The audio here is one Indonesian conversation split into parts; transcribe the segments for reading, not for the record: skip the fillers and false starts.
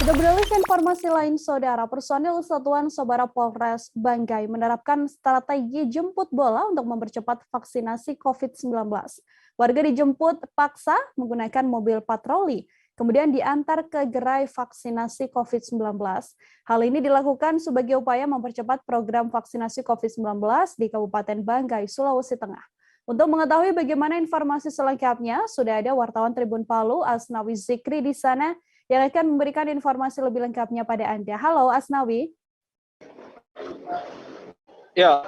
Kita beralih ke informasi lain, Saudara. Personil Satuan Sabara Polres Banggai menerapkan strategi jemput bola untuk mempercepat vaksinasi COVID-19. Warga dijemput paksa menggunakan mobil patroli, kemudian diantar ke gerai vaksinasi COVID-19. Hal ini dilakukan sebagai upaya mempercepat program vaksinasi COVID-19 di Kabupaten Banggai, Sulawesi Tengah. Untuk mengetahui bagaimana informasi selengkapnya, sudah ada wartawan Tribun Palu, Asnawi Zikri di sana, yang akan memberikan informasi lebih lengkapnya pada Anda. Halo Asnawi. Ya.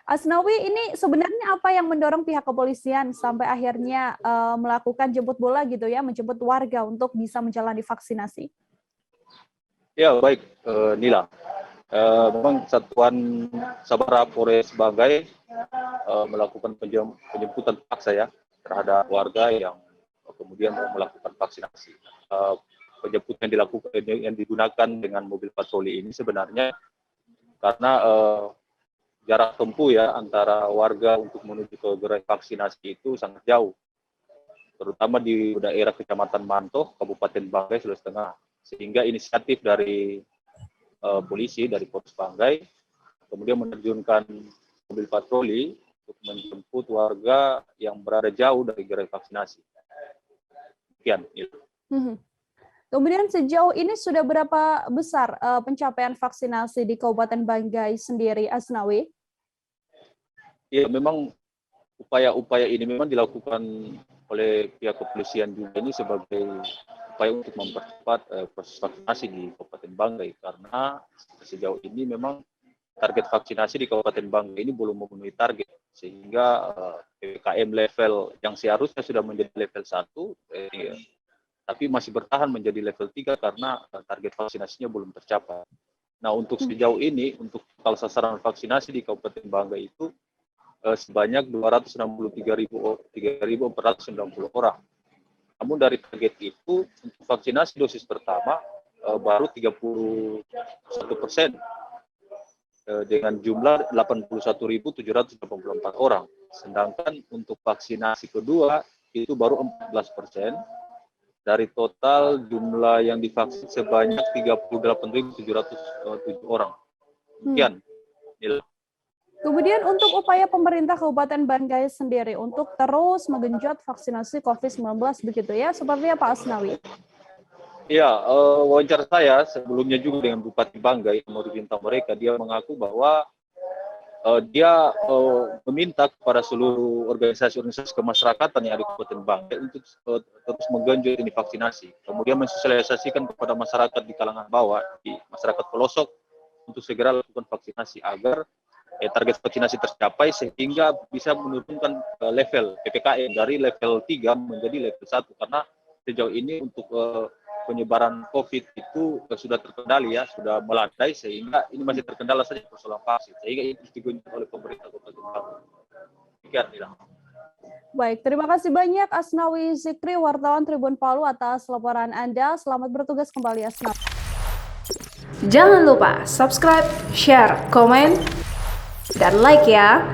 Asnawi, ini sebenarnya apa yang mendorong pihak kepolisian sampai akhirnya melakukan jemput bola gitu ya, menjemput warga untuk bisa menjalani vaksinasi? Ya, baik, Nila. Memang Satuan Sabara Polres Banggai melakukan penjemputan paksa ya terhadap warga yang kemudian melakukan vaksinasi. Penjemputan yang digunakan dengan mobil patroli ini sebenarnya karena jarak tempuh ya antara warga untuk menuju ke gerai vaksinasi itu sangat jauh, terutama di daerah Kecamatan Mantoh, Kabupaten Banggai, Sulawesi Tengah. Sehingga inisiatif dari polisi dari Polres Banggai kemudian menerjunkan mobil patroli untuk menjemput warga yang berada jauh dari gerai vaksinasi. Kemudian sejauh ini sudah berapa besar pencapaian vaksinasi di Kabupaten Banggai sendiri, Asnawi? Ya, memang upaya-upaya ini memang dilakukan oleh pihak kepolisian juga ini sebagai upaya untuk mempercepat proses vaksinasi di Kabupaten Banggai, karena sejauh ini memang target vaksinasi di Kabupaten Banggai ini belum memenuhi target, sehingga PPKM level yang seharusnya sudah menjadi level 1, tapi masih bertahan menjadi level 3 karena target vaksinasinya belum tercapai. Nah, untuk sejauh ini, untuk total sasaran vaksinasi di Kabupaten Banggai itu sebanyak 263.490 orang. Namun dari target itu, untuk vaksinasi dosis pertama baru 31% dengan jumlah 81.784 orang. Sedangkan untuk vaksinasi kedua itu baru 14% dari total jumlah yang divaksin sebanyak 38.707 orang. Demikian. Kemudian untuk upaya pemerintah Kabupaten Banggai sendiri untuk terus menggenjot vaksinasi COVID-19 begitu ya, seperti apa Asnawi? Ya, wawancara saya sebelumnya juga dengan Bupati Banggai, Nurdin Tamboreka, dia mengaku bahwa dia meminta kepada seluruh organisasi-organisasi kemasyarakatan yang ada di Kabupaten Banggai untuk terus menggenjot ini vaksinasi. Kemudian mensosialisasikan kepada masyarakat di kalangan bawah, di masyarakat pelosok, untuk segera lakukan vaksinasi agar target vaksinasi tercapai sehingga bisa menurunkan level PPKM dari level 3 menjadi level 1, karena sejauh ini untuk penyebaran COVID itu sudah terkendali ya, sudah melandai, sehingga ini masih terkendala saja persoalan vaksin, sehingga itu digenjot oleh pemerintah Kabupaten Banggai. Demikian, Nila. Baik, terima kasih banyak Asnawi Zikri, wartawan Tribun Palu atas laporan Anda. Selamat bertugas kembali, Asnawi. Jangan lupa subscribe, share, komen, dan like ya.